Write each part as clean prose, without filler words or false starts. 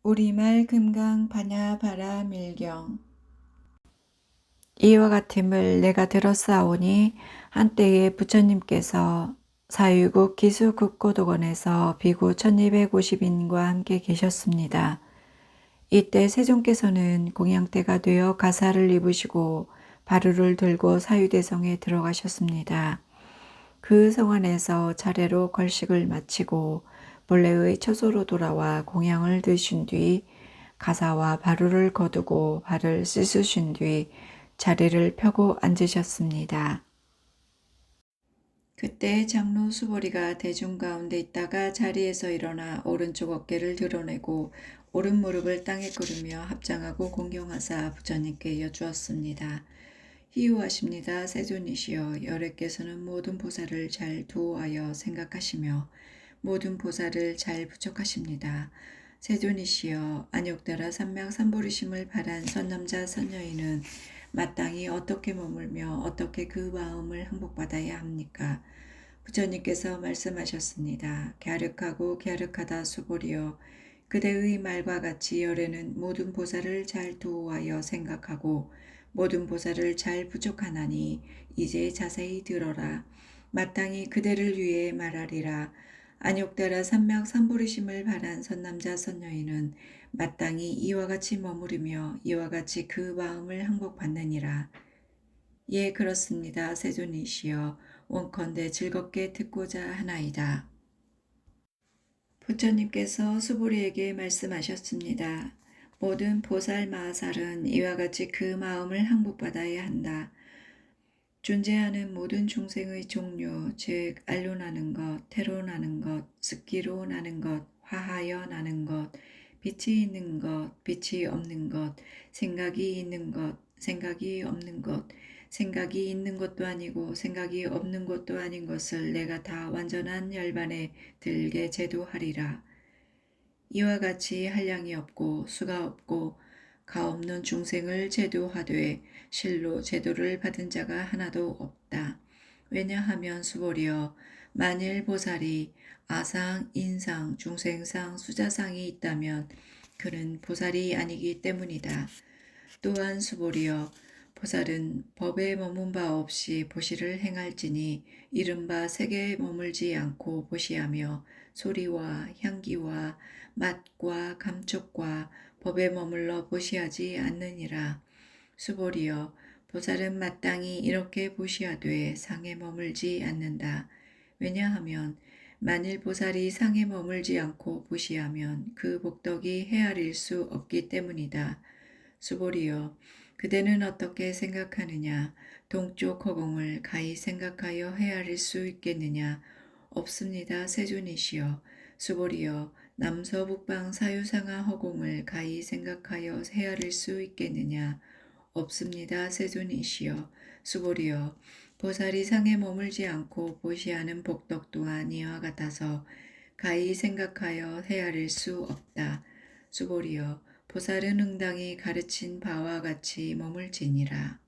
우리말 금강 반야바라 밀경. 이와 같음을 내가 들었사오니 한때에 부처님께서 사유국 기수국고도원에서 비구 1250인과 함께 계셨습니다. 이때 세존께서는 공양대가 되어 가사를 입으시고 바루를 들고 사유대성에 들어가셨습니다. 그 성 안에서 차례로 걸식을 마치고 본래의 처소로 돌아와 공양을 드신 뒤 가사와 바루를 거두고 발을 씻으신 뒤 자리를 펴고 앉으셨습니다. 그때 장로 수보리가 대중 가운데 있다가 자리에서 일어나 오른쪽 어깨를 드러내고 오른 무릎을 땅에 꿇으며 합장하고 공경하사 부처님께 여쭈었습니다. 희유하십니다. 세존이시여, 열애께서는 모든 보살을 잘 두어하여 생각하시며 모든 보살을 잘 부척하십니다. 세존이시여, 안욕따라 삼명삼보리심을 바란 선남자 선여인은 마땅히 어떻게 머물며 어떻게 그 마음을 항복받아야 합니까? 부처님께서 말씀하셨습니다. 갸륵하고 갸륵하다 수보리여, 그대의 말과 같이 열애는 모든 보살을 잘 두어하여 생각하고 모든 보살을 잘 부족하나니 이제 자세히 들어라. 마땅히 그대를 위해 말하리라. 안욕따라 삼명삼보리심을 바란 선남자 선여인은 마땅히 이와 같이 머무르며 이와 같이 그 마음을 항복받느니라. 예, 그렇습니다. 세존이시여, 원컨대 즐겁게 듣고자 하나이다. 부처님께서 수보리에게 말씀하셨습니다. 모든 보살 마하살은 이와 같이 그 마음을 항복받아야 한다. 존재하는 모든 중생의 종류, 즉 알로 나는 것, 태로 나는 것, 습기로 나는 것, 화하여 나는 것, 빛이 있는 것, 빛이 없는 것, 생각이 있는 것, 생각이 없는 것, 생각이 있는 것도 아니고 생각이 없는 것도 아닌 것을 내가 다 완전한 열반에 들게 제도하리라. 이와 같이 한량이 없고 수가 없고 가없는 중생을 제도하되 실로 제도를 받은 자가 하나도 없다. 왜냐하면 수보리여, 만일 보살이 아상, 인상, 중생상, 수자상이 있다면 그는 보살이 아니기 때문이다. 또한 수보리여, 보살은 법에 머문 바 없이 보시를 행할지니 이른바 세계에 머물지 않고 보시하며 소리와 향기와 맛과 감촉과 법에 머물러 보시하지 않느니라. 수보리여, 보살은 마땅히 이렇게 보시하되 상에 머물지 않는다. 왜냐하면 만일 보살이 상에 머물지 않고 보시하면 그 복덕이 헤아릴 수 없기 때문이다. 수보리여, 그대는 어떻게 생각하느냐? 동쪽 허공을 가히 생각하여 헤아릴 수 있겠느냐? 없습니다. 세존이시여. 수보리여, 남서북방 사유상하 허공을 가히 생각하여 헤아릴 수 있겠느냐? 없습니다. 세존이시여. 수보리여, 보살이 상에 머물지 않고 보시하는 복덕 또한 이와 같아서 가히 생각하여 헤아릴 수 없다. 수보리여, 보살은 응당이 가르친 바와 같이 머물지니라.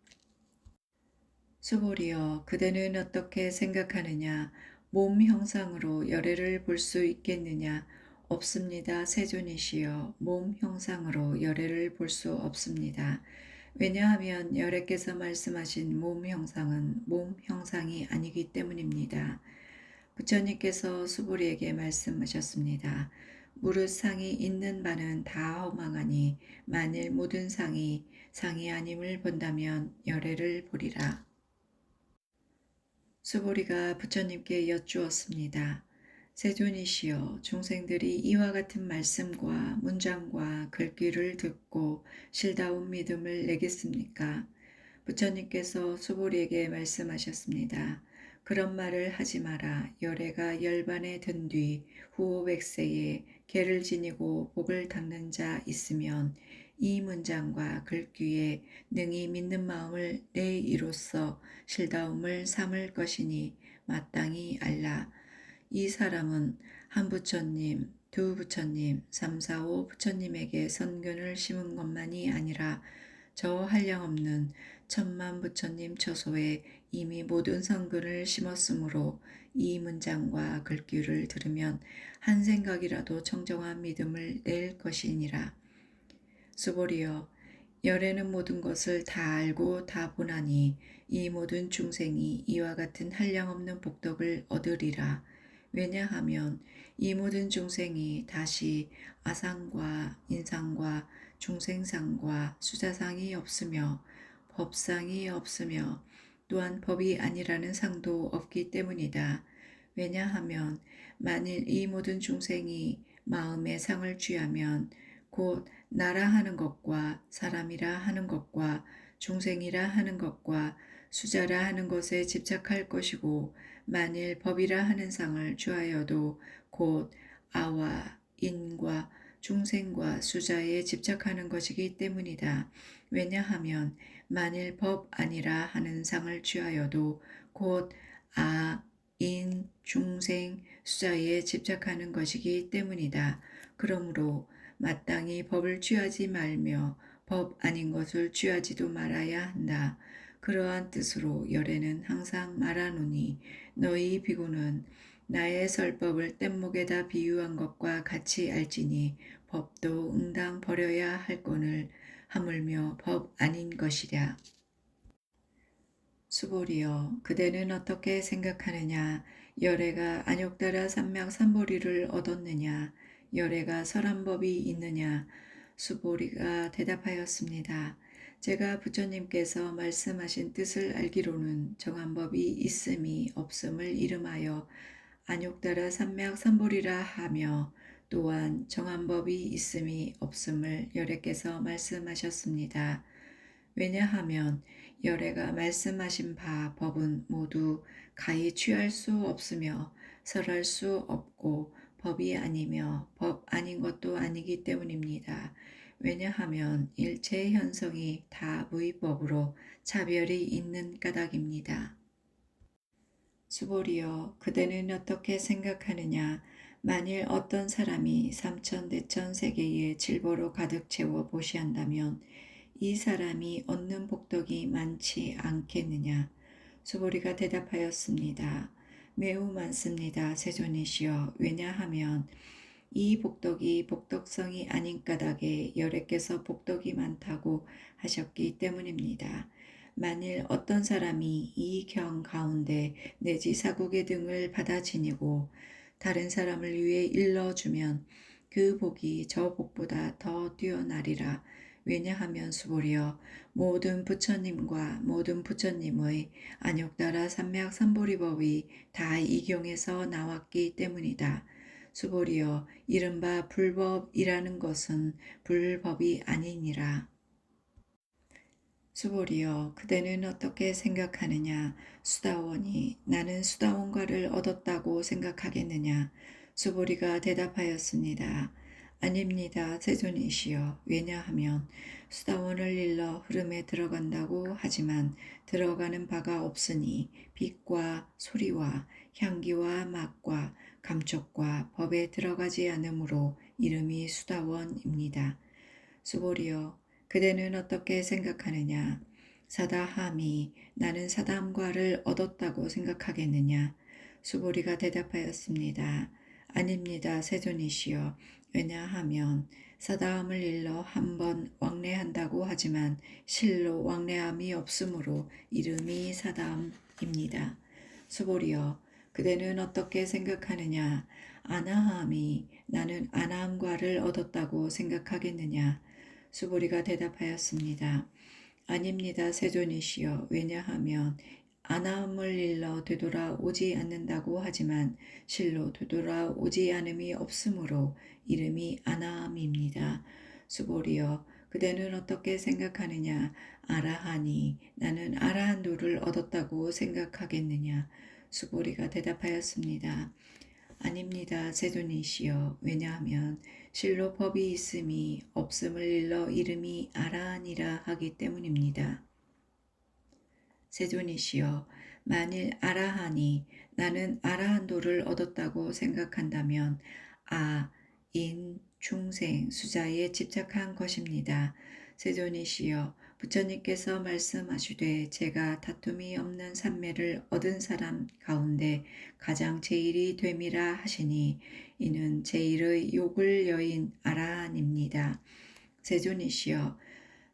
수보리여, 그대는 어떻게 생각하느냐? 몸 형상으로 열애를 볼 수 있겠느냐? 없습니다. 세존이시여, 몸 형상으로 열애를 볼 수 없습니다. 왜냐하면 열애께서 말씀하신 몸 형상은 몸 형상이 아니기 때문입니다. 부처님께서 수보리에게 말씀하셨습니다. 무릇 상이 있는 바는 다 허망하니 만일 모든 상이 아님을 본다면 열애를 보리라. 수보리가 부처님께 여쭈었습니다. 세존이시여, 중생들이 이와 같은 말씀과 문장과 글귀를 듣고 실다운 믿음을 내겠습니까? 부처님께서 수보리에게 말씀하셨습니다. 그런 말을 하지 마라. 열애가 열반에 든 뒤 후오백세에 개를 지니고 복을 닦는 자 있으면 이 문장과 글귀에 능히 믿는 마음을 내 이로써 실다움을 삼을 것이니 마땅히 알라. 이 사람은 한 부처님, 두 부처님, 3, 4, 5 부처님에게 선견을 심은 것만이 아니라 저 한량없는 천만 부처님 처소에 이미 모든 성근을 심었으므로 이 문장과 글귀를 들으면 한 생각이라도 청정한 믿음을 낼 것이니라. 수보리여, 열애는 모든 것을 다 알고 다 보나니 이 모든 중생이 이와 같은 한량없는 복덕을 얻으리라. 왜냐하면 이 모든 중생이 다시 아상과 인상과 중생상과 수자상이 없으며 법상이 없으며 또한 법이 아니라는 상도 없기 때문이다. 왜냐하면 만일 이 모든 중생이 마음의 상을 취하면 곧 나라 하는 것과 사람이라 하는 것과 중생이라 하는 것과 수자라 하는 것에 집착할 것이고, 만일 법이라 하는 상을 취하여도 곧 아와 인과 중생과 수자에 집착하는 것이기 때문이다. 왜냐하면 만일 법 아니라 하는 상을 취하여도 곧 아, 인, 중생, 수자에 집착하는 것이기 때문이다. 그러므로 마땅히 법을 취하지 말며 법 아닌 것을 취하지도 말아야 한다. 그러한 뜻으로 열애는 항상 말하노니 너희 비구는 나의 설법을 뗏목에다 비유한 것과 같이 알지니 법도 응당 버려야 할거늘 하물며 법 아닌 것이랴. 수보리여, 그대는 어떻게 생각하느냐? 열애가 안욕따라 삼맥삼보리를 얻었느냐? 열애가 설한법이 있느냐? 수보리가 대답하였습니다. 제가 부처님께서 말씀하신 뜻을 알기로는 정한 법이 있음이 없음을 이름하여 안욕따라 삼맥삼보리라 하며, 또한 정한 법이 있음이 없음을 열애께서 말씀하셨습니다. 왜냐하면 열애가 말씀하신 바 법은 모두 가히 취할 수 없으며 설할 수 없고 법이 아니며 법 아닌 것도 아니기 때문입니다. 왜냐하면 일체의 현성이 다 무위법으로 차별이 있는 까닭입니다. 수보리여, 그대는 어떻게 생각하느냐? 만일 어떤 사람이 삼천대천 세계에 질보로 가득 채워 보시한다면 이 사람이 얻는 복덕이 많지 않겠느냐? 수보리가 대답하였습니다. 매우 많습니다, 세존이시여. 왜냐하면 이 복덕이 복덕성이 아닌 까닭에 열애께서 복덕이 많다고 하셨기 때문입니다. 만일 어떤 사람이 이 경 가운데 내지 사국의 등을 받아 지니고 다른 사람을 위해 일러주면 그 복이 저 복보다 더 뛰어나리라. 왜냐하면 수보리여, 모든 부처님과 모든 부처님의 안욕따라 삼맥삼보리법이 다 이 경에서 나왔기 때문이다. 수보리여, 이른바 불법이라는 것은 불법이 아니니라. 수보리여, 그대는 어떻게 생각하느냐? 수다원이 나는 수다원과를 얻었다고 생각하겠느냐? 수보리가 대답하였습니다. 아닙니다, 세존이시여. 왜냐하면 수다원을 일러 흐름에 들어간다고 하지만 들어가는 바가 없으니 빛과 소리와 향기와 맛과 감촉과 법에 들어가지 않으므로 이름이 수다원입니다. 수보리여, 그대는 어떻게 생각하느냐? 사다함이 나는 사다함과를 얻었다고 생각하겠느냐? 수보리가 대답하였습니다. 아닙니다, 세존이시여. 왜냐하면 사다함을 일러 한 번 왕래한다고 하지만 실로 왕래함이 없으므로 이름이 사다함입니다. 수보리여, 그대는 어떻게 생각하느냐? 아나함이 나는 아나함과를 얻었다고 생각하겠느냐? 수보리가 대답하였습니다. 아닙니다, 세존이시여. 왜냐하면 아나함을 일러 되돌아오지 않는다고 하지만 실로 되돌아오지 않음이 없으므로 이름이 아나함입니다. 수보리여, 그대는 어떻게 생각하느냐? 아라하니 나는 아라한도를 얻었다고 생각하겠느냐? 수보리가 대답하였습니다. 아닙니다, 세존이시여. 왜냐하면 실로 법이 있음이 없음을 일러 이름이 아라하니라 하기 때문입니다. 세존이시여, 만일 아라하니 나는 아라한도를 얻었다고 생각한다면 아, 인, 중생, 수자에 집착한 것입니다. 세존이시여, 부처님께서 말씀하시되 제가 다툼이 없는 삼매를 얻은 사람 가운데 가장 제일이 됨이라 하시니 이는 제일의 욕을 여인 아라한입니다. 세존이시여,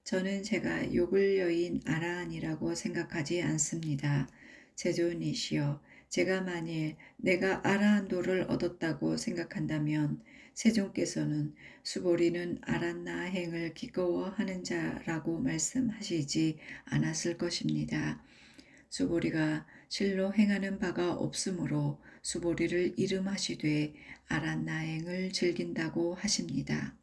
저는 제가 욕을 여인 아라한이라고 생각하지 않습니다. 세존이시여, 제가 만일 내가 아라한도를 얻었다고 생각한다면 세존께서는 수보리는 아란나행을 기꺼워하는 자라고 말씀하시지 않았을 것입니다. 수보리가 실로 행하는 바가 없으므로 수보리를 이름하시되 아란나행을 즐긴다고 하십니다.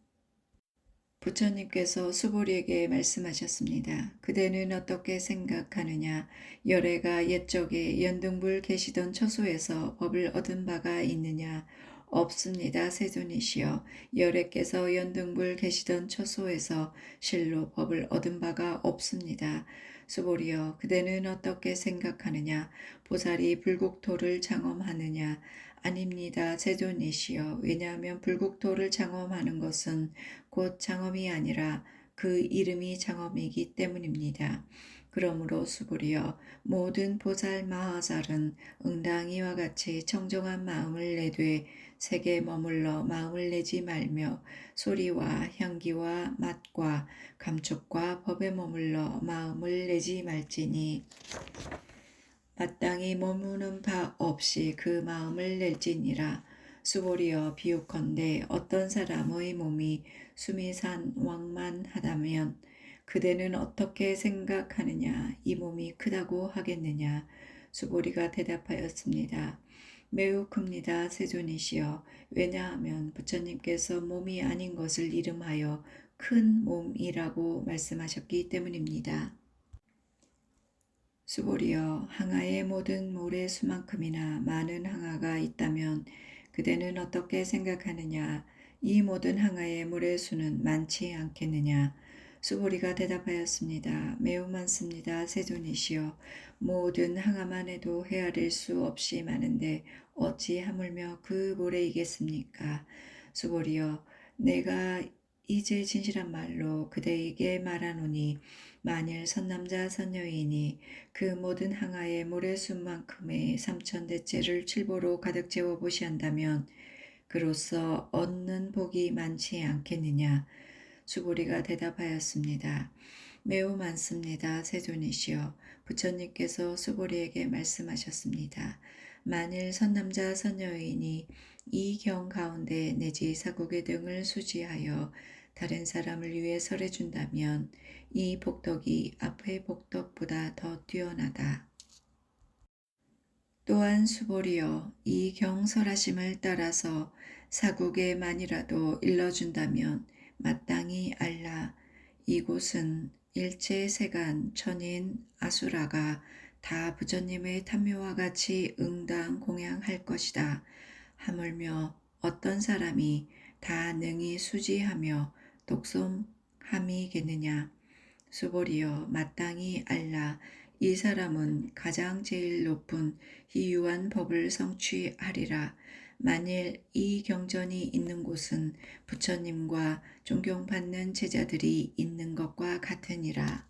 부처님께서 수보리에게 말씀하셨습니다. 그대는 어떻게 생각하느냐? 열애가 옛적에 연등불 계시던 처소에서 법을 얻은 바가 있느냐? 없습니다. 세존이시여, 열애께서 연등불 계시던 처소에서 실로 법을 얻은 바가 없습니다. 수보리여, 그대는 어떻게 생각하느냐? 보살이 불국토를 장엄하느냐? 아닙니다. 세존이시여, 왜냐하면 불국토를 장엄하는 것은 곧 장엄이 아니라 그 이름이 장엄이기 때문입니다. 그러므로 수불이여, 모든 보살 마하살은 응당 이와 같이 청정한 마음을 내되 색에 머물러 마음을 내지 말며 소리와 향기와 맛과 감촉과 법에 머물러 마음을 내지 말지니 마땅히 머무는 바 없이 그 마음을 낼지니라. 수보리여, 비유컨대 어떤 사람의 몸이 수미산 왕만하다면 그대는 어떻게 생각하느냐? 이 몸이 크다고 하겠느냐? 수보리가 대답하였습니다. 매우 큽니다. 세존이시여. 왜냐하면 부처님께서 몸이 아닌 것을 이름하여 큰 몸이라고 말씀하셨기 때문입니다. 수보리여, 항아의 모든 모래수만큼이나 많은 항아가 있다면 그대는 어떻게 생각하느냐? 이 모든 항아의 모래수는 많지 않겠느냐? 수보리가 대답하였습니다. 매우 많습니다. 세존이시여, 모든 항아만 해도 헤아릴 수 없이 많은데 어찌 하물며 그 모래이겠습니까? 수보리여, 내가 이제 진실한 말로 그대에게 말하노니 만일 선남자 선여인이 그 모든 항아의 모래수만큼의 삼천대째를 칠보로 가득 채워 보시한다면 그로써 얻는 복이 많지 않겠느냐? 수보리가 대답하였습니다. 매우 많습니다. 세존이시여, 부처님께서 수보리에게 말씀하셨습니다. 만일 선남자 선여인이 이 경 가운데 내지 사국의 등을 수지하여 다른 사람을 위해 설해준다면 이 복덕이 앞의 복덕보다 더 뛰어나다. 또한 수보리여, 이 경설하심을 따라서 사국에만이라도 일러준다면 마땅히 알라. 이곳은 일체 세간 천인 아수라가 다 부처님의 탐묘와 같이 응당 공양할 것이다. 하물며 어떤 사람이 다 능히 수지하며 독솜함이겠느냐? 수보리여, 마땅히 알라. 이 사람은 가장 제일 높은 희유한 법을 성취하리라. 만일 이 경전이 있는 곳은 부처님과 존경받는 제자들이 있는 것과 같으니라.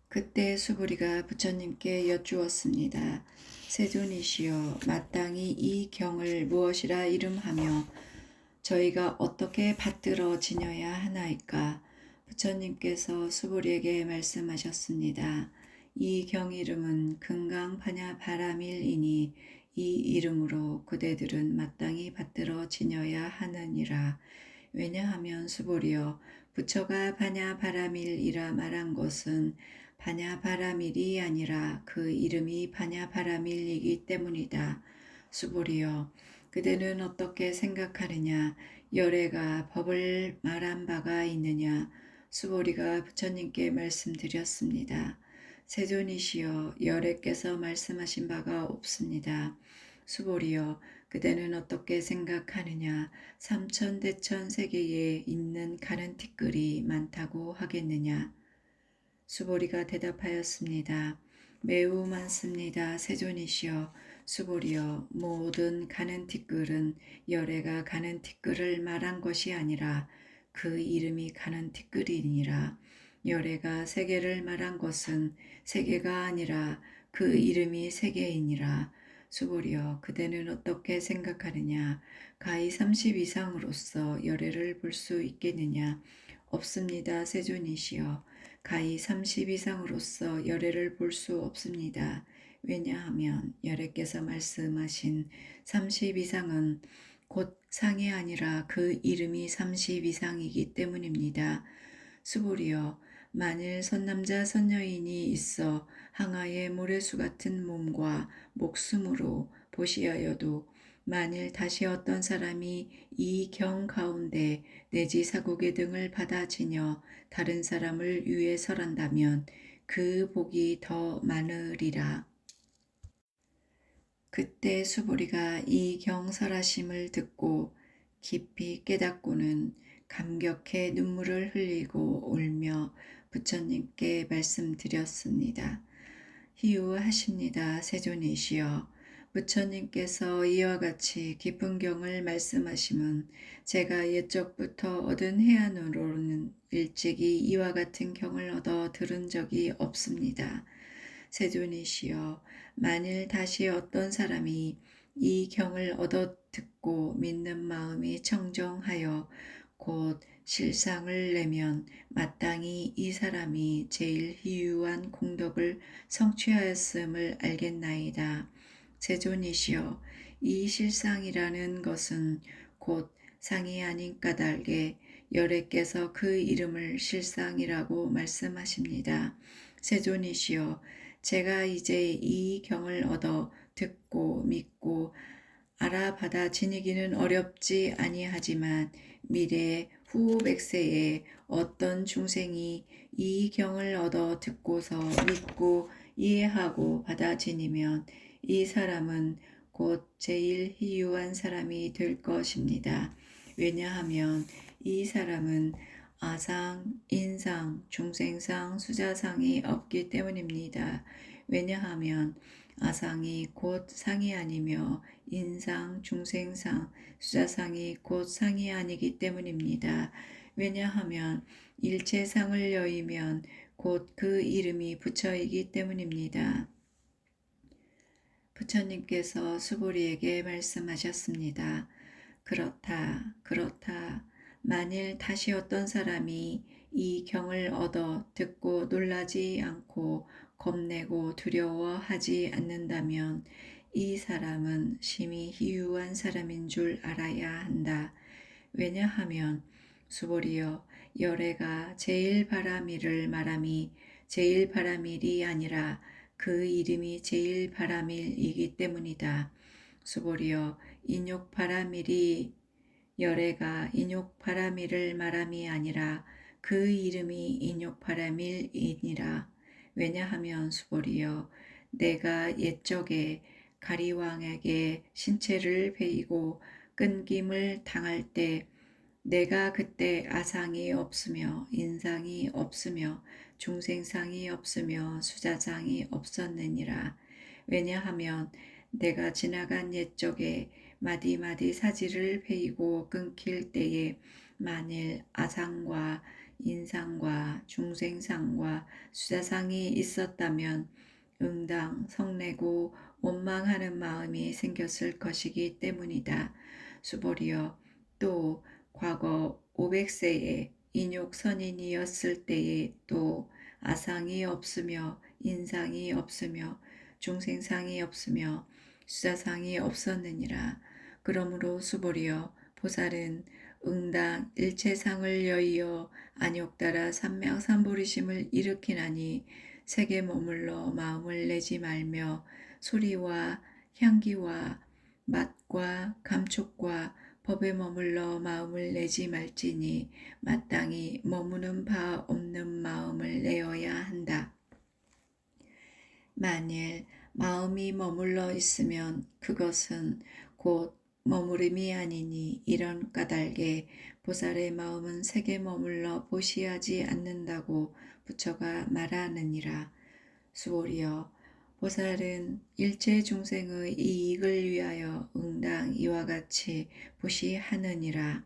그때 수보리가 부처님께 여쭈었습니다. 세존이시여, 마땅히 이 경을 무엇이라 이름하며 저희가 어떻게 받들어 지녀야 하나이까? 부처님께서 수보리에게 말씀하셨습니다. 이 경 이름은 금강파냐 바라밀이니 이 이름으로 그대들은 마땅히 받들어 지녀야 하느니라. 왜냐하면 수보리여, 부처가 바냐 바라밀이라 말한 것은 바냐 바라밀이 아니라 그 이름이 바냐 바라밀이기 때문이다. 수보리여, 그대는 어떻게 생각하느냐? 열애가 법을 말한 바가 있느냐? 수보리가 부처님께 말씀드렸습니다. 세존이시여, 열애께서 말씀하신 바가 없습니다. 수보리여, 그대는 어떻게 생각하느냐? 삼천대천 세계에 있는 가는 티끌이 많다고 하겠느냐? 수보리가 대답하였습니다. 매우 많습니다. 세존이시여, 수보리여, 모든 가는 티끌은 열애가 가는 티끌을 말한 것이 아니라 그 이름이 가는 티끌이니라. 열애가 세계를 말한 것은 세계가 아니라 그 이름이 세계이니라. 수고리여 그대는 어떻게 생각하느냐. 가히 30 이상으로서 열애를 볼 수 있겠느냐. 없습니다. 세존이시여 가히 30 이상으로서 열애를 볼 수 없습니다. 왜냐하면 열애께서 말씀하신 30 이상은 곧 상이 아니라 그 이름이 30 이상이기 때문입니다. 수고리여 만일 선남자 선여인이 있어 항아의 모래수 같은 몸과 목숨으로 보시하여도 만일 다시 어떤 사람이 이 경 가운데 내지 사고개 등을 받아 지녀 다른 사람을 위해 설한다면 그 복이 더 많으리라. 그때 수보리가 이 경설하심을 듣고 깊이 깨닫고는 감격해 눈물을 흘리고 울며 부처님께 말씀드렸습니다. 희유하십니다. 세존이시여 부처님께서 이와 같이 깊은 경을 말씀하심은 제가 옛적부터 얻은 해안으로는 일찍이 이와 같은 경을 얻어 들은 적이 없습니다. 세존이시여 만일 다시 어떤 사람이 이 경을 얻어 듣고 믿는 마음이 청정하여 곧 실상을 내면 마땅히 이 사람이 제일 희유한 공덕을 성취하였음을 알겠나이다. 세존이시여 이 실상이라는 것은 곧 상이 아닌 까닭에 열애께서 그 이름을 실상이라고 말씀하십니다. 세존이시여 제가 이제 이 경을 얻어 듣고 믿고 알아받아 지니기는 어렵지 아니하지만 미래 후 백세에 어떤 중생이 이 경을 얻어 듣고서 믿고 이해하고 받아 지니면 이 사람은 곧 제일 희유한 사람이 될 것입니다. 왜냐하면 이 사람은 아상, 인상, 중생상, 수자상이 없기 때문입니다. 왜냐하면 아상이 곧 상이 아니며 인상, 중생상, 수자상이 곧 상이 아니기 때문입니다. 왜냐하면 일체상을 여의면 곧 그 이름이 부처이기 때문입니다. 부처님께서 수보리에게 말씀하셨습니다. 그렇다. 만일 다시 어떤 사람이 이 경을 얻어 듣고 놀라지 않고 겁내고 두려워하지 않는다면 이 사람은 심히 희유한 사람인 줄 알아야 한다. 왜냐하면 수보리여 열애가 제일 바라밀을 말함이 제일 바라밀이 아니라 그 이름이 제일 바라밀이기 때문이다. 수보리여 인욕 바라밀이 열애가 인욕 바라밀을 말함이 아니라 그 이름이 인욕 바라밀이니라. 왜냐하면 수보리여 내가 옛적에 가리왕에게 신체를 베이고 끊김을 당할 때 내가 그때 아상이 없으며 인상이 없으며 중생상이 없으며 수자상이 없었느니라. 왜냐하면 내가 지나간 옛적에 마디마디 사지를 베이고 끊길 때에 만일 아상과 인상과 중생상과 수자상이 있었다면 응당 성내고 원망하는 마음이 생겼을 것이기 때문이다. 수보리여 또 과거 500세에 인욕선인이었을 때에 또 아상이 없으며 인상이 없으며 중생상이 없으며 수자상이 없었느니라. 그러므로 수보리여 보살은 응당 일체상을 여의어 안욕따라 삼명삼보리심을 일으키나니 색에 머물러 마음을 내지 말며 소리와 향기와 맛과 감촉과 법에 머물러 마음을 내지 말지니 마땅히 머무는 바 없는 마음을 내어야 한다. 만일 마음이 머물러 있으면 그것은 곧 머무름이 아니니 이런 까닭에 보살의 마음은 색에 머물러 보시하지 않는다고 부처가 말하느니라. 수보리여 보살은 일체 중생의 이익을 위하여 응당 이와 같이 보시하느니라.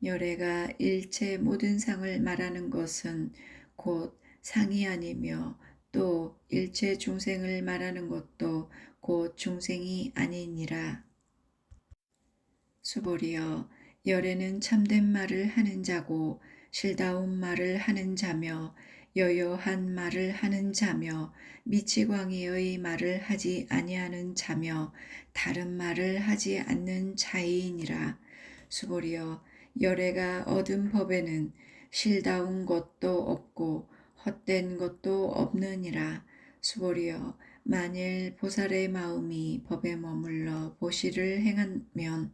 열애가 일체 모든 상을 말하는 것은 곧 상이 아니며 또 일체 중생을 말하는 것도 곧 중생이 아니니라. 수보리여, 열애는 참된 말을 하는 자고 실다운 말을 하는 자며 여여한 말을 하는 자며 미치광이의 말을 하지 아니하는 자며 다른 말을 하지 않는 자이니라. 수보리여, 열애가 얻은 법에는 실다운 것도 없고 헛된 것도 없느니라. 수보리여, 만일 보살의 마음이 법에 머물러 보시를 행하면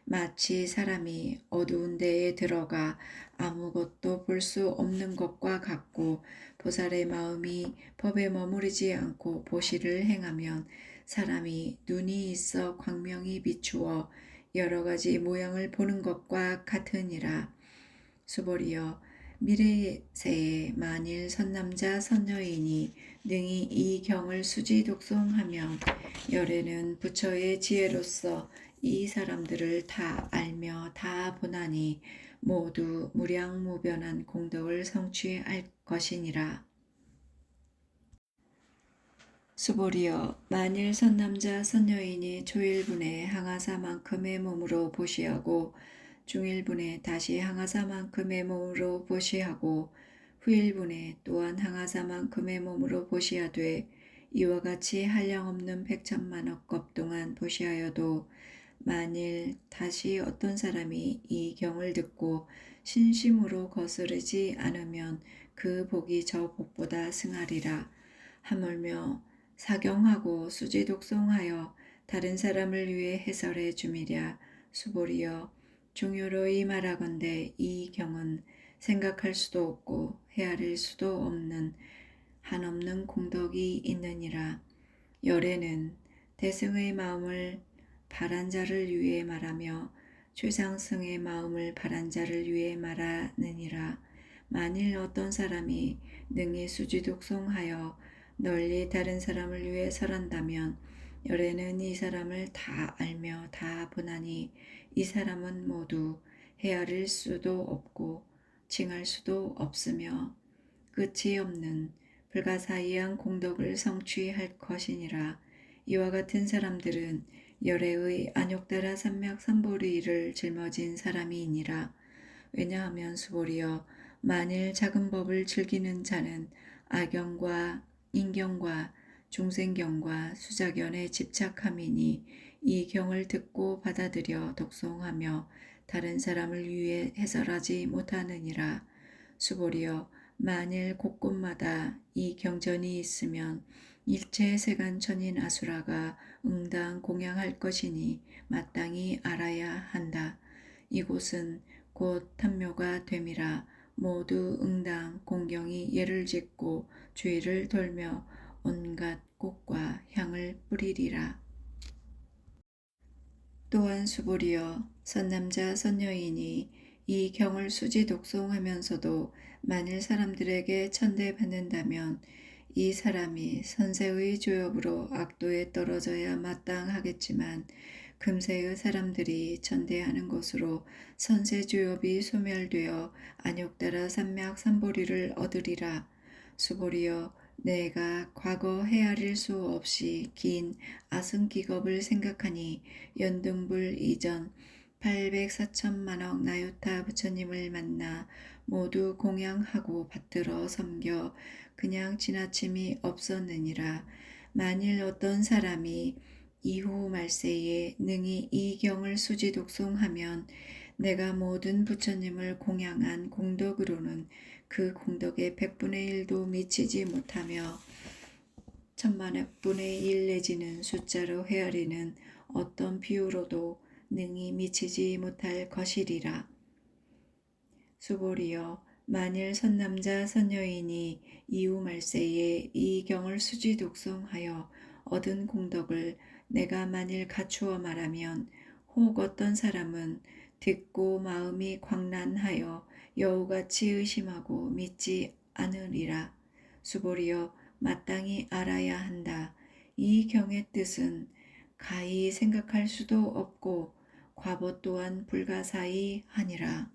마치 사람이 어두운 데에 들어가 아무것도 볼 수 없는 것과 같고, 보살의 마음이 법에 머무르지 않고 보시를 행하면 사람이 눈이 있어 광명이 비추어 여러 가지 모양을 보는 것과 같으니라. 수보리여, 미래세에 만일 선남자 선여인이 능히 이 경을 수지 독송하면 열애는 부처의 지혜로서 이 사람들을 다 알며 다 보나니 모두 무량무변한 공덕을 성취할 것이니라. 수보리여, 만일 선남자 선여인이 초일분에 항아사만큼의 몸으로 보시하고 중일분에 다시 항아사만큼의 몸으로 보시하고 후일분에 또한 항아사만큼의 몸으로 보시하되 이와 같이 한량없는 백천만억 급 동안 보시하여도 만일 다시 어떤 사람이 이 경을 듣고 신심으로 거스르지 않으면 그 복이 저 복보다 승하리라. 하물며 사경하고 수지독송하여 다른 사람을 위해 해설해 줌이랴. 수보리여, 중요로이 말하건대 이 경은 생각할 수도 없고 헤아릴 수도 없는 한없는 공덕이 있느니라. 열애는 대승의 마음을 바란 자를 위해 말하며 최상승의 마음을 바란 자를 위해 말하느니라. 만일 어떤 사람이 능히 수지독송하여 널리 다른 사람을 위해 설한다면 열애는 이 사람을 다 알며 다 보나니 이 사람은 모두 헤아릴 수도 없고 칭할 수도 없으며 끝이 없는 불가사의한 공덕을 성취할 것이니라. 이와 같은 사람들은 열애의 안욕다라 삼맥 삼보리를 짊어진 사람이니라. 왜냐하면 수보리여, 만일 작은 법을 즐기는 자는 아경과 인경과 중생경과 수자견에 집착함이니 이 경을 듣고 받아들여 독송하며 다른 사람을 위해 해설하지 못하느니라. 수보리여, 만일 곳곳마다 이 경전이 있으면 일체 세간천인 아수라가 응당 공양할 것이니 마땅히 알아야 한다. 이곳은 곧 탐묘가 됨이라. 모두 응당 공경이 예를 짓고 주위를 돌며 온갖 꽃과 향을 뿌리리라. 또한 수보리여, 선남자 선여인이 이 경을 수지 독송하면서도 만일 사람들에게 천대받는다면 이 사람이 선세의 조업으로 악도에 떨어져야 마땅하겠지만 금세의 사람들이 천대하는 것으로 선세조업이 소멸되어 안욕다라 삼맥 삼보리를 얻으리라. 수보리여, 내가 과거 헤아릴 수 없이 긴 아승기겁을 생각하니 연등불 이전 804천만억 나요타 부처님을 만나 모두 공양하고 받들어 섬겨 그냥 지나침이 없었느니라. 만일 어떤 사람이 이후 말세에 능히 이 경을 수지 독송하면 내가 모든 부처님을 공양한 공덕으로는 그 공덕의 100분의 1도 미치지 못하며 천만억분의 1 내지는 숫자로 헤아리는 어떤 비유로도 능히 미치지 못할 것이리라. 수보리여, 만일 선남자 선여인이 이후 말세에 이 경을 수지 독송하여 얻은 공덕을 내가 만일 갖추어 말하면 혹 어떤 사람은 듣고 마음이 광란하여 여우같이 의심하고 믿지 않으리라. 수보리여, 마땅히 알아야 한다. 이 경의 뜻은 가히 생각할 수도 없고 과보 또한 불가사의하니라.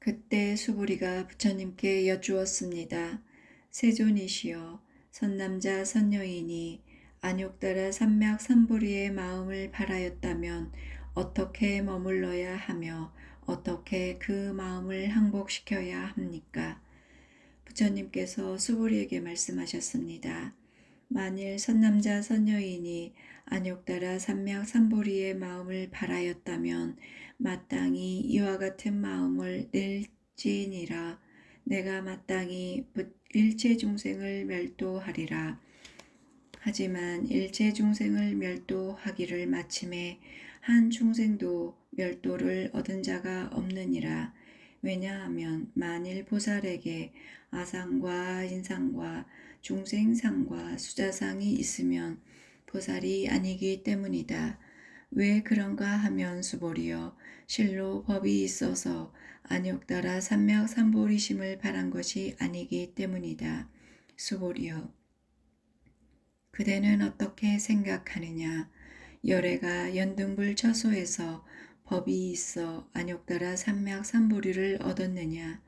그때 수부리가 부처님께 여쭈었습니다. 세존이시여, 선남자 선여인이 안욕따라 삼맥삼보리의 마음을 바라였다면 어떻게 머물러야 하며 어떻게 그 마음을 항복시켜야 합니까? 부처님께서 수부리에게 말씀하셨습니다. 만일 선남자 선여인이 안욕따라 삼맥삼보리의 마음을 바라였다면 마땅히 이와 같은 마음을 낼지니라. 내가 마땅히 일체 중생을 멸도하리라. 하지만 일체 중생을 멸도하기를 마침에 한 중생도 멸도를 얻은 자가 없느니라. 왜냐하면 만일 보살에게 아상과 인상과 중생상과 수자상이 있으면 보살이 아니기 때문이다. 왜 그런가 하면 수보리여, 실로 법이 있어서 안욕따라 삼맥삼보리심을 바란 것이 아니기 때문이다. 수보리여, 그대는 어떻게 생각하느냐? 열애가 연등불 처소에서 법이 있어 안욕따라 삼맥삼보리를 얻었느냐?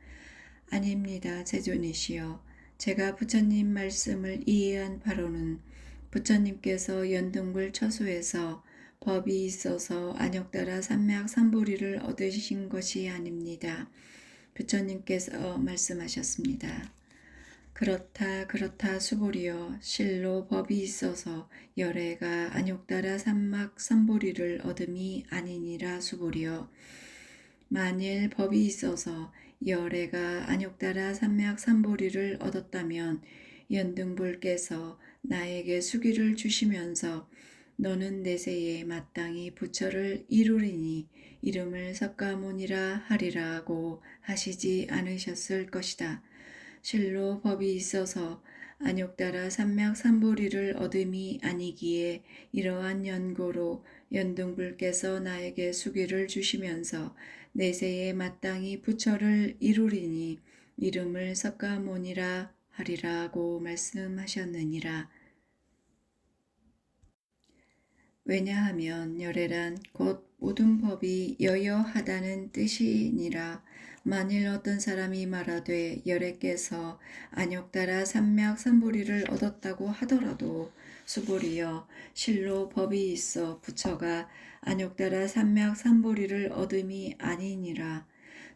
아닙니다, 제존이시여. 제가 부처님 말씀을 이해한 바로는 부처님께서 연등불 처소에서 법이 있어서 안욕따라 삼맥삼보리를 얻으신 것이 아닙니다. 부처님께서 말씀하셨습니다. 그렇다 수보리여, 실로 법이 있어서 열애가 안욕따라 삼맥삼보리를 얻음이 아니니라. 수보리여, 만일 법이 있어서 열애가 안욕따라 삼맥삼보리를 얻었다면 연등불께서 나에게 수기를 주시면서 너는 내세에 마땅히 부처를 이루리니 이름을 석가모니라 하리라고 하시지 않으셨을 것이다. 실로 법이 있어서 안욕따라 삼맥삼보리를 얻음이 아니기에 이러한 연고로 연등불께서 나에게 수기를 주시면서 내세에 마땅히 부처를 이루리니 이름을 석가모니라 하리라고 말씀하셨느니라. 왜냐하면 열애란 곧 모든 법이 여여하다는 뜻이니라. 만일 어떤 사람이 말하되 열애께서 안욕따라 삼맥삼보리를 얻었다고 하더라도 수보리여, 실로 법이 있어 부처가 안욕따라 삼맥삼보리를 얻음이 아니니라.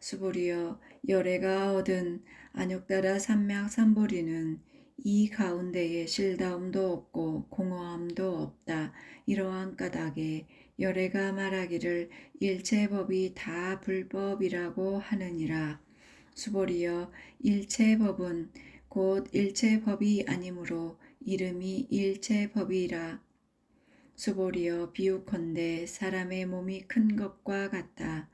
수보리여, 열애가 얻은 안욕따라 삼맥삼보리는 이 가운데에 실다움도 없고 공허함도 없다. 이러한 까닭에 열애가 말하기를 일체법이 다 불법이라고 하느니라. 수보리여, 일체법은 곧 일체법이 아니므로 이름이 일체법이라. 수보리여, 비유컨대 사람의 몸이 큰 것과 같다.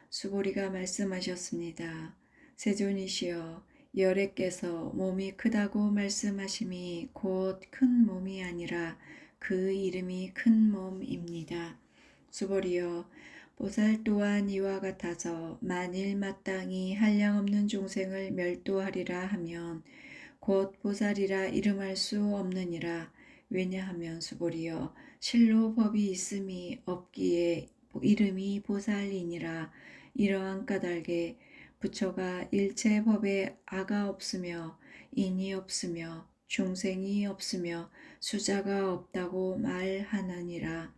수보리가 말씀하셨습니다. 세존이시여, 열애께서 몸이 크다고 말씀하심이 곧 큰 몸이 아니라 그 이름이 큰 몸입니다. 수보리여, 보살 또한 이와 같아서 만일 마땅히 한량없는 중생을 멸도하리라 하면 곧 보살이라 이름할 수 없느니라. 왜냐하면 수보리여, 실로 법이 있음이 없기에 이름이 보살이니라. 이러한 까닭에 부처가 일체 법에 아가 없으며 인이 없으며 중생이 없으며 수자가 없다고 말하느니라.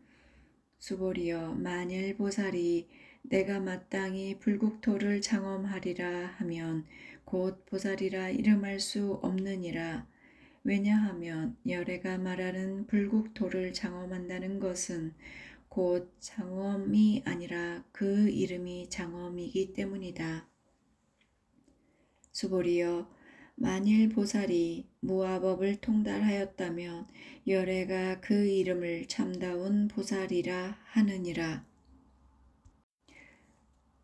수보리여, 만일 보살이 내가 마땅히 불국토를 장엄하리라 하면 곧 보살이라 이름할 수 없느니라. 왜냐하면 열애가 말하는 불국토를 장엄한다는 것은 곧 장엄이 아니라 그 이름이 장엄이기 때문이다. 수보리여, 만일 보살이 무아법을 통달하였다면 열애가 그 이름을 참다운 보살이라 하느니라.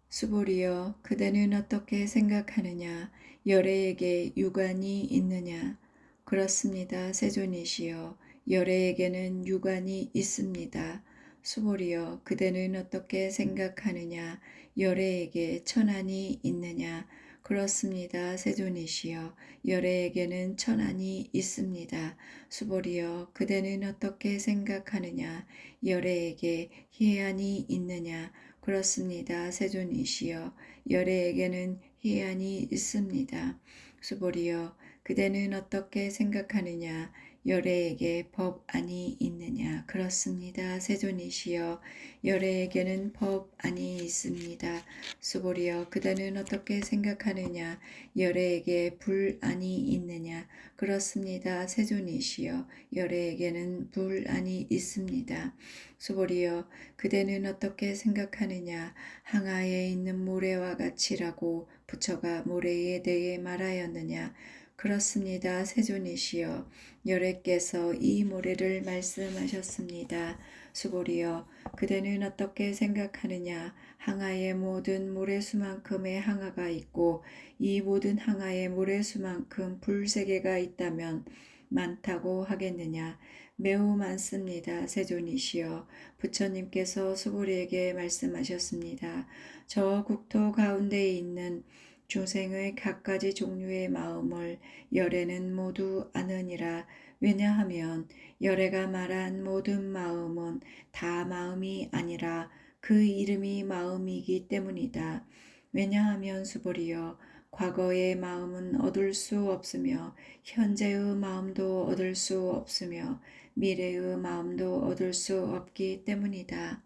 수보리여, 그대는 어떻게 생각하느냐? 열애에게 유관이 있느냐? 그렇습니다, 세존이시여. 열애에게는 유관이 있습니다. 수보리여, 그대는 어떻게 생각하느냐? 열애에게 천안이 있느냐? 그렇습니다, 세존이시여. 열애에게는 천안이 있습니다. 수보리여, 그대는 어떻게 생각하느냐? 열애에게 희안이 있느냐? 그렇습니다. 세존이시여 열애에게는 희한이 있습니다. 수보리여 그대는 어떻게 생각하느냐 열애에게 법안이 있느냐 그렇습니다. 세존이시여 열애에게는 법안이 있습니다. 수보리여 그대는 어떻게 생각하느냐 열애에게 불안이 있느냐 그렇습니다. 세존이시여 열애에게는 불안이 있습니다. 수보리여 그대는 어떻게 생각하느냐 항아에 있는 모래와 같이라고 부처가 모래에 대해 말하였느냐 그렇습니다. 세존이시여 열애께서 이 모래를 말씀하셨습니다. 수보리여 그대는 어떻게 생각하느냐 항아에 모든 모래수만큼의 항아가 있고 이 모든 항아에 모래수만큼 불세계가 있다면 많다고 하겠느냐 매우 많습니다. 세존이시여 부처님께서 수보리에게 말씀하셨습니다. 저 국토 가운데에 있는 중생의 갖가지 종류의 마음을 열애는 모두 아느니라. 왜냐하면 열애가 말한 모든 마음은 다 마음이 아니라 그 이름이 마음이기 때문이다. 왜냐하면 수보리여 과거의 마음은 얻을 수 없으며 현재의 마음도 얻을 수 없으며 미래의 마음도 얻을 수 없기 때문이다.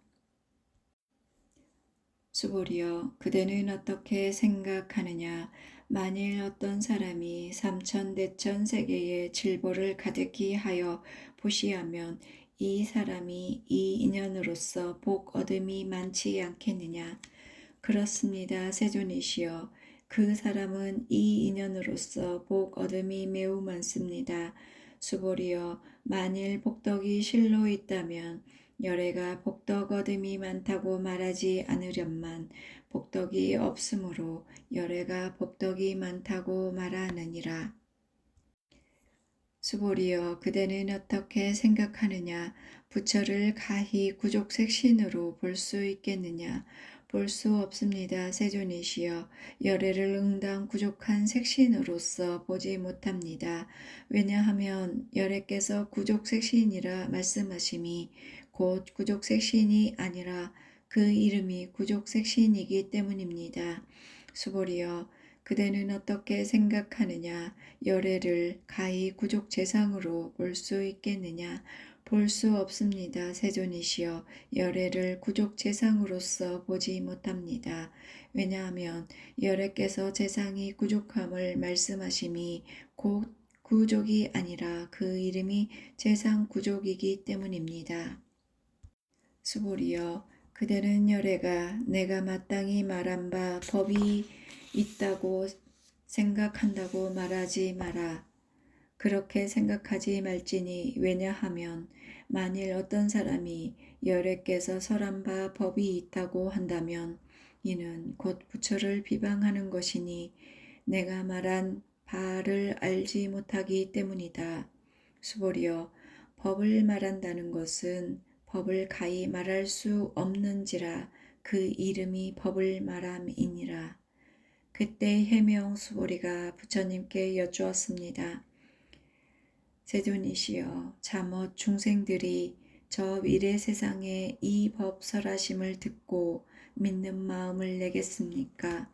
수보리여 그대는 어떻게 생각하느냐 만일 어떤 사람이 삼천대천 세계의 질보를 가득히 하여 보시하면 이 사람이 이 인연으로서 복 얻음이 많지 않겠느냐 그렇습니다. 세존이시여 그 사람은 이 인연으로서 복 얻음이 매우 많습니다. 수보리여 만일 복덕이 실로 있다면 열애가 복덕 얻음이 많다고 말하지 않으련만 복덕이 없으므로 열애가 복덕이 많다고 말하느니라. 수보리여 그대는 어떻게 생각하느냐 부처를 가히 구족색신으로 볼 수 있겠느냐 볼 수 없습니다. 세존이시여 열애를 응당 구족한 색신으로서 보지 못합니다. 왜냐하면 열애께서 구족색신이라 말씀하심이 곧 구족색신이 아니라 그 이름이 구족색신이기 때문입니다. 수보리여 그대는 어떻게 생각하느냐 열애를 가히 구족재상으로 볼 수 있겠느냐 볼 수 없습니다. 세존이시여 열애를 구족재상으로서 보지 못합니다. 왜냐하면 열애께서 재상이 구족함을 말씀하심이 곧 구족이 아니라 그 이름이 재상 구족이기 때문입니다. 수보리여 그대는 열애가 내가 마땅히 말한 바 법이 있다고 생각한다고 말하지 마라. 그렇게 생각하지 말지니 왜냐하면 만일 어떤 사람이 열애께서 설한 바 법이 있다고 한다면 이는 곧 부처를 비방하는 것이니 내가 말한 바를 알지 못하기 때문이다. 수보리여 법을 말한다는 것은 법을 가히 말할 수 없는지라 그 이름이 법을 말함이니라. 그때 해명 수보리가 부처님께 여쭈었습니다. 세존이시여 잠옷 중생들이 저 미래 세상에 이 법 설하심을 듣고 믿는 마음을 내겠습니까?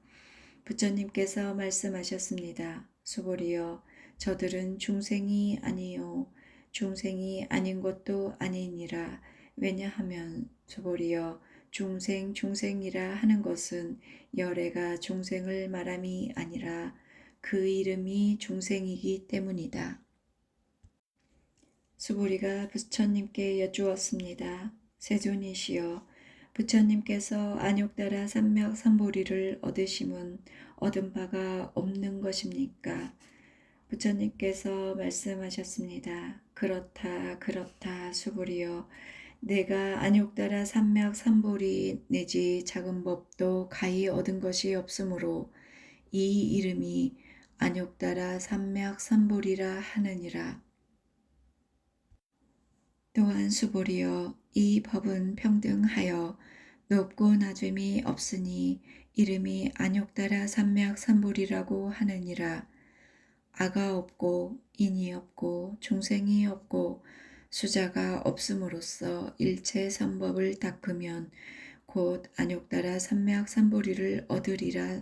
부처님께서 말씀하셨습니다. 수보리여 저들은 중생이 아니요 중생이 아닌 것도 아니니라. 왜냐하면 수보리여 중생이라 하는 것은 열애가 중생을 말함이 아니라 그 이름이 중생이기 때문이다. 수보리가 부처님께 여쭈었습니다. 세존이시여 부처님께서 안욕다라 삼맥삼보리를 얻으심은 얻은 바가 없는 것입니까? 부처님께서 말씀하셨습니다. 그렇다 수보리여 내가 안욕다라 삼맥삼보리 내지 작은 법도 가히 얻은 것이 없으므로 이 이름이 안욕다라 삼맥삼보리라 하느니라. 또한 수보리여 이 법은 평등하여 높고 낮음이 없으니 이름이 안욕다라 삼맥삼보리라고 하느니라. 아가 없고 인이 없고 중생이 없고 수자가 없음으로써 일체 삼법을 닦으면 곧 안욕 따라 삼맥삼보리를 얻으리라.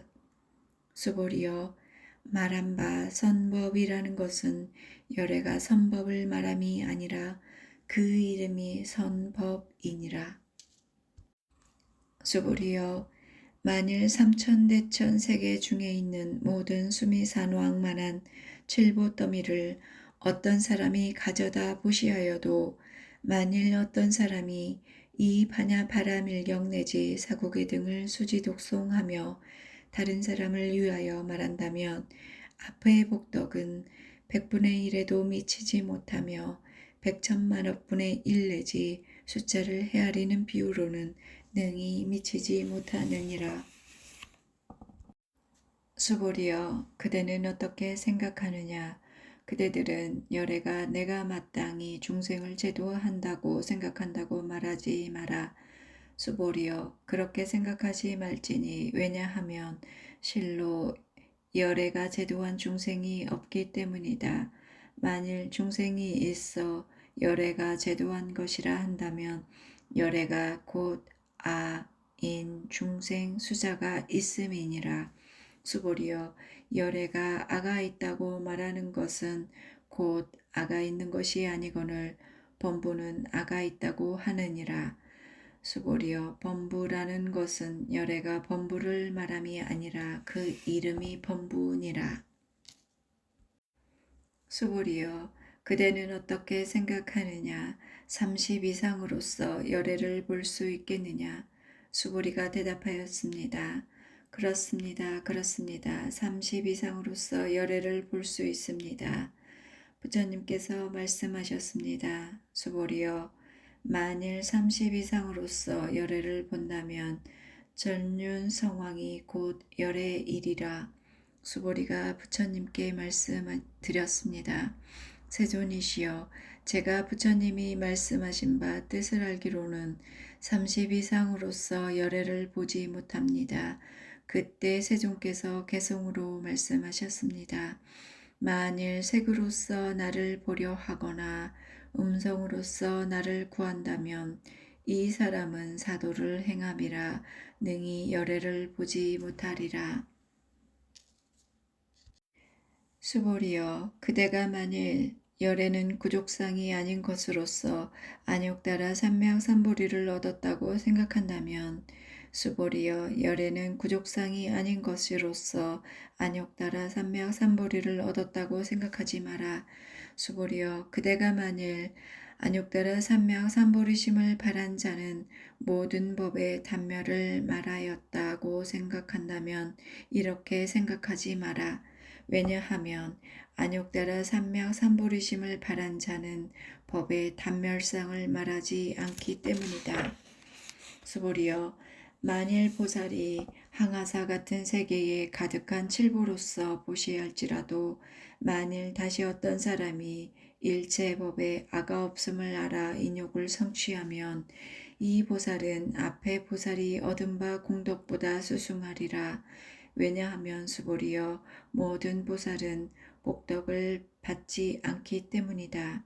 수보리여 말한 바 선법이라는 것은 열애가 선법을 말함이 아니라 그 이름이 선법이니라. 수보리여 만일 삼천대천 세계 중에 있는 모든 수미산왕만한 칠보더미를 어떤 사람이 가져다 보시하여도 만일 어떤 사람이 이 반야 바라밀경 내지 사고개 등을 수지독송하며 다른 사람을 위하여 말한다면 앞의 복덕은 100분의 1에도 미치지 못하며 100천만억분의 1 내지 숫자를 헤아리는 비유로는 능히 미치지 못하느니라. 수보리여 그대는 어떻게 생각하느냐. 그대들은 열애가 내가 마땅히 중생을 제도한다고 생각한다고 말하지 마라. 수보리여 그렇게 생각하지 말지니 왜냐하면 실로 열애가 제도한 중생이 없기 때문이다. 만일 중생이 있어 열애가 제도한 것이라 한다면 열애가 곧 아, 인, 중생, 수자가 있음이니라. 수보리여 열애가 아가 있다고 말하는 것은 곧 아가 있는 것이 아니거늘 범부는 아가 있다고 하느니라. 수보리여 범부라는 것은 열애가 범부를 말함이 아니라 그 이름이 범부니라. 수보리여 그대는 어떻게 생각하느냐. 30 이상으로서 열애를 볼 수 있겠느냐. 수보리가 대답하였습니다. 그렇습니다. 그렇습니다. 30 이상으로서 열애를 볼 수 있습니다. 부처님께서 말씀하셨습니다. 수보리여 만일 30 이상으로서 열애를 본다면 전륜성왕이 곧 열애이리라. 수보리가 부처님께 말씀드렸습니다. 세존이시여 제가 부처님이 말씀하신 바 뜻을 알기로는 30 이상으로서 열애를 보지 못합니다. 그때 세존께서 개성으로 말씀하셨습니다. 만일 색으로서 나를 보려 하거나 음성으로서 나를 구한다면 이 사람은 사도를 행함이라 능히 열애를 보지 못하리라. 수보리여 그대가 만일 열애는 구족상이 아닌 것으로서 안욕 따라 삼맥삼보리를 얻었다고 생각한다면 수보리여 열애는 구족상이 아닌 것으로서 안욕 따라 삼맥삼보리를 얻었다고 생각하지 마라. 수보리여 그대가 만일 안욕 따라 삼맥삼보리심을 바란 자는 모든 법의 단멸을 말하였다고 생각한다면 이렇게 생각하지 마라. 왜냐하면 안욕 따라 삼맥삼보리심을 바란 자는 법의 단멸상을 말하지 않기 때문이다. 수보리여 만일 보살이 항아사 같은 세계에 가득한 칠보로서 보시할지라도 만일 다시 어떤 사람이 일체법에 아가 없음을 알아 인욕을 성취하면 이 보살은 앞에 보살이 얻은 바 공덕보다 수승하리라. 왜냐하면 수보리여 모든 보살은 복덕을 받지 않기 때문이다.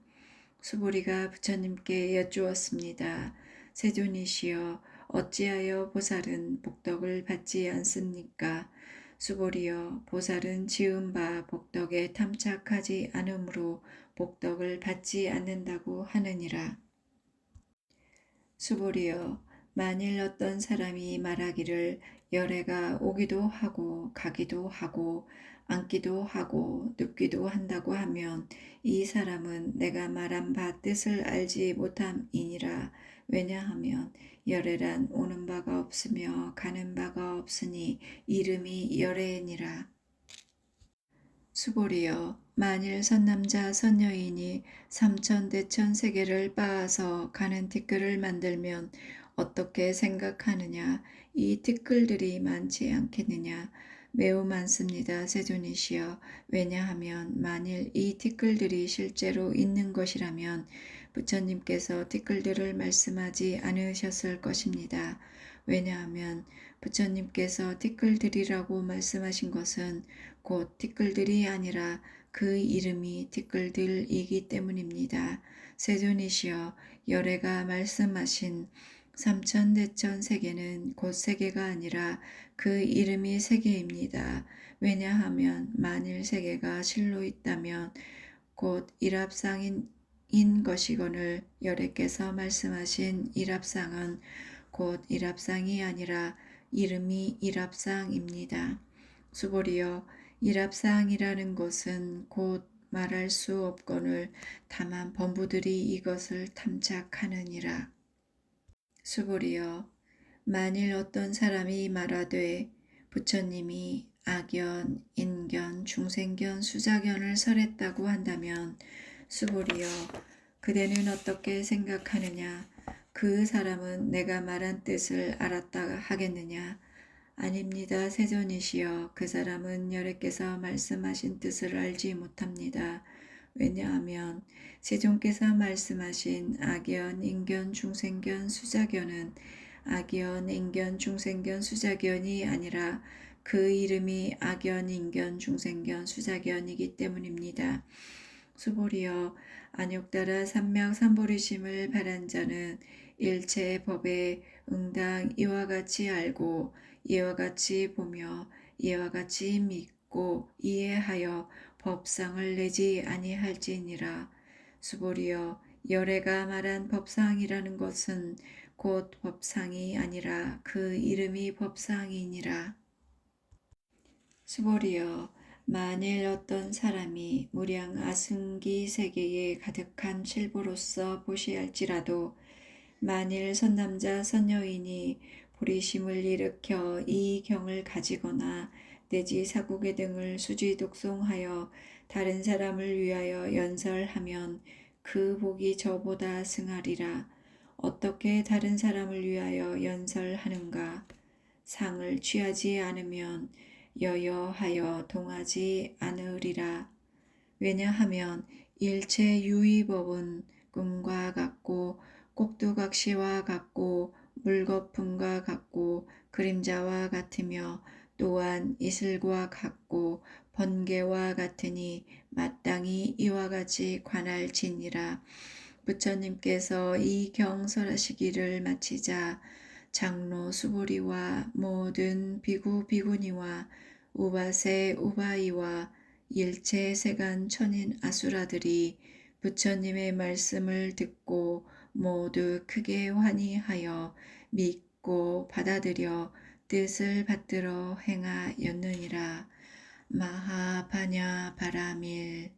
수보리가 부처님께 여쭈었습니다. 세존이시여 어찌하여 보살은 복덕을 받지 않습니까? 수보리여 보살은 지은 바 복덕에 탐착하지 않으므로 복덕을 받지 않는다고 하느니라. 수보리여 만일 어떤 사람이 말하기를 열애가 오기도 하고 가기도 하고 앉기도 하고 눕기도 한다고 하면 이 사람은 내가 말한 바 뜻을 알지 못함이니라. 왜냐하면 열애란 오는 바가 없으며 가는 바가 없으니 이름이 열애니라. 수보리여 만일 선남자 선여인이 삼천대천 세계를 빻아서 가는 티끌을 만들면 어떻게 생각하느냐. 이 티끌들이 많지 않겠느냐. 매우 많습니다. 세존이시여 왜냐하면 만일 이 티끌들이 실제로 있는 것이라면 부처님께서 티끌들을 말씀하지 않으셨을 것입니다. 왜냐하면 부처님께서 티끌들이라고 말씀하신 것은 곧 티끌들이 아니라 그 이름이 티끌들이기 때문입니다. 세존이시여 열애가 말씀하신 삼천대천 세계는 곧 세계가 아니라 그 이름이 세계입니다. 왜냐하면 만일 세계가 실로 있다면 곧 일합상인 것이거늘 여래께서 말씀하신 일합상은 곧 일합상이 아니라 이름이 일합상입니다. 수고리여, 일합상이라는 것은 곧 말할 수 없거늘 다만 범부들이 이것을 탐착하느니라. 수고리여, 만일 어떤 사람이 말하되 부처님이 악견, 인견, 중생견, 수자견을 설했다고 한다면 수고리여, 그대는 어떻게 생각하느냐? 그 사람은 내가 말한 뜻을 알았다 하겠느냐? 아닙니다. 세존이시여, 그 사람은 여래께서 말씀하신 뜻을 알지 못합니다. 왜냐하면 세존께서 말씀하신 악견, 인견, 중생견, 수자견은 악견, 인견, 중생견, 수자견이 아니라 그 이름이 악견, 인견, 중생견, 수자견이기 때문입니다. 수보리여, 안욕따라 삼명삼보리심을 바란 자는 일체 법에 응당 이와 같이 알고 이와 같이 보며 이와 같이 믿고 이해하여 법상을 내지 아니할지니라. 수보리여, 열애가 말한 법상이라는 것은 곧 법상이 아니라 그 이름이 법상이니라. 수보리여, 만일 어떤 사람이 무량 아승기 세계에 가득한 칠보로서 보시할지라도 만일 선남자 선여인이 보리심을 일으켜 이 경을 가지거나 내지 사국의 등을 수지 독송하여 다른 사람을 위하여 연설하면 그 복이 저보다 승하리라. 어떻게 다른 사람을 위하여 연설하는가? 상을 취하지 않으면 여여하여 동하지 않으리라. 왜냐하면 일체 유의법은 꿈과 같고 꼭두각시와 같고 물거품과 같고 그림자와 같으며 또한 이슬과 같고 번개와 같으니 마땅히 이와 같이 관할지니라. 부처님께서 이 경설하시기를 마치자 장로 수보리와 모든 비구 비구니와 우바세 우바이와 일체 세간 천인 아수라들이 부처님의 말씀을 듣고 모두 크게 환희하여 믿고 받아들여 뜻을 받들어 행하였느니라. 마하바냐 바라밀.